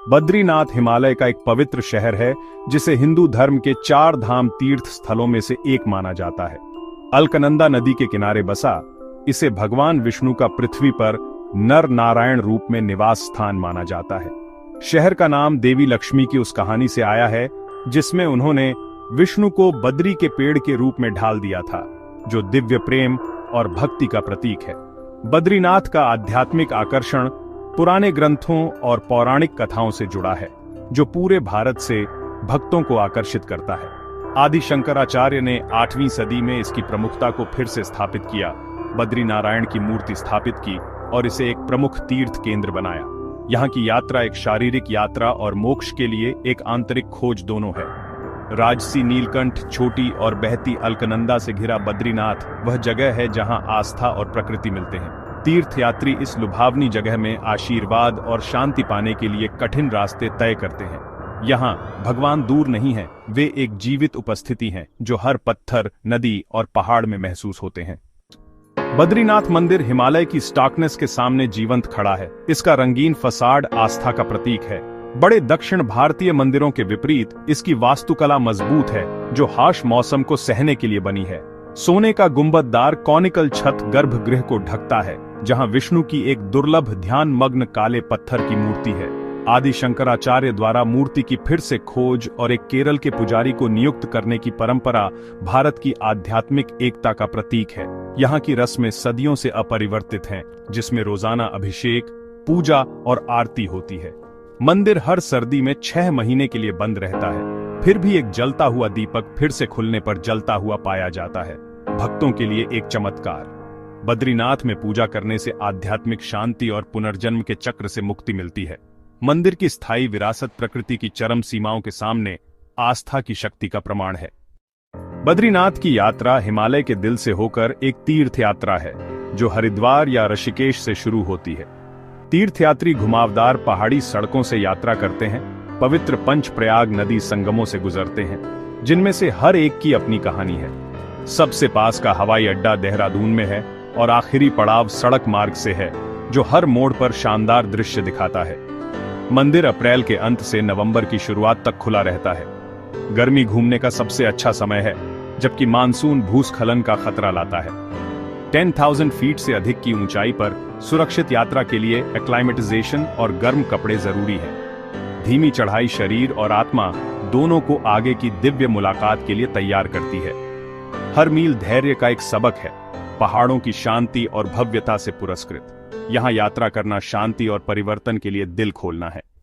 बद्रीनाथ हिमालय का एक पवित्र शहर है जिसे हिंदू धर्म के 4 धाम तीर्थ स्थलों में से एक माना जाता है। अलकनंदा नदी के किनारे बसा इसे भगवान विष्णु का पृथ्वी पर नर नारायण रूप में निवास स्थान माना जाता है। शहर का नाम देवी लक्ष्मी की उस कहानी से आया है जिसमें उन्होंने विष्णु को बद्री के पेड़ के रूप में ढाल दिया था, जो दिव्य प्रेम और भक्ति का प्रतीक है। बद्रीनाथ का आध्यात्मिक आकर्षण पुराने ग्रंथों और पौराणिक कथाओं से जुड़ा है, जो पूरे भारत से भक्तों को आकर्षित करता है। आदि शंकराचार्य ने 8वीं सदी में इसकी प्रमुखता को फिर से स्थापित किया, बद्री नारायण की मूर्ति स्थापित की और इसे एक प्रमुख तीर्थ केंद्र बनाया। यहाँ की यात्रा एक शारीरिक यात्रा और मोक्ष के लिए एक आंतरिक खोज दोनों है। राजसी नीलकंठ, छोटी और बहती अलकनंदा से घिरा बद्रीनाथ वह जगह है जहाँ आस्था और प्रकृति मिलते हैं। तीर्थयात्री इस लुभावनी जगह में आशीर्वाद और शांति पाने के लिए कठिन रास्ते तय करते हैं। यहाँ भगवान दूर नहीं है, वे एक जीवित उपस्थिति हैं जो हर पत्थर, नदी और पहाड़ में महसूस होते हैं। बद्रीनाथ मंदिर हिमालय की स्टार्कनेस के सामने जीवंत खड़ा है। इसका रंगीन फसाड आस्था का प्रतीक है। बड़े दक्षिण भारतीय मंदिरों के विपरीत इसकी वास्तुकला मजबूत है, जो हाश मौसम को सहने के लिए बनी है। सोने का गुंबददार कॉनिकल छत गर्भगृह को ढकता है, जहां विष्णु की एक दुर्लभ ध्यान मग्न काले पत्थर की मूर्ति है। आदि शंकराचार्य द्वारा मूर्ति की फिर से खोज और एक केरल के पुजारी को नियुक्त करने की परंपरा भारत की आध्यात्मिक एकता का प्रतीक है। यहाँ की रस्में सदियों से अपरिवर्तित हैं, जिसमें रोजाना अभिषेक, पूजा और आरती होती है। मंदिर हर सर्दी में 6 महीने के लिए बंद रहता है, फिर भी एक जलता हुआ दीपक फिर से खुलने पर जलता हुआ पाया जाता है। भक्तों के लिए एक चमत्कार। बद्रीनाथ में पूजा करने से आध्यात्मिक शांति और पुनर्जन्म के चक्र से मुक्ति मिलती है। मंदिर की स्थायी विरासत प्रकृति की चरम सीमाओं के सामने आस्था की शक्ति का प्रमाण है। बद्रीनाथ की यात्रा हिमालय के दिल से होकर एक तीर्थ यात्रा है, जो हरिद्वार या ऋषिकेश से शुरू होती है। तीर्थयात्री घुमावदार पहाड़ी सड़कों से यात्रा करते हैं, पवित्र पंचप्रयाग नदी संगमों से गुजरते हैं, जिनमें से हर एक की अपनी कहानी है। सबसे पास का हवाई अड्डा देहरादून में है और आखिरी पड़ाव सड़क मार्ग से है, जो हर मोड़ पर शानदार दृश्य दिखाता है। मंदिर अप्रैल के अंत से नवंबर की शुरुआत तक खुला रहता है। गर्मी घूमने का सबसे अच्छा समय है, जबकि मानसून भूस्खलन का खतरा लाता है। 10,000 फीट से अधिक की ऊंचाई पर सुरक्षित यात्रा के लिए एक्लाइमेटाइजेशन और गर्म कपड़े जरूरी हैं। धीमी चढ़ाई शरीर और आत्मा दोनों को आगे की दिव्य मुलाकात के लिए तैयार करती है। हर मील धैर्य का एक सबक है, पहाड़ों की शांति और भव्यता से पुरस्कृत। यहाँ यात्रा करना शांति और परिवर्तन के लिए दिल खोलना है।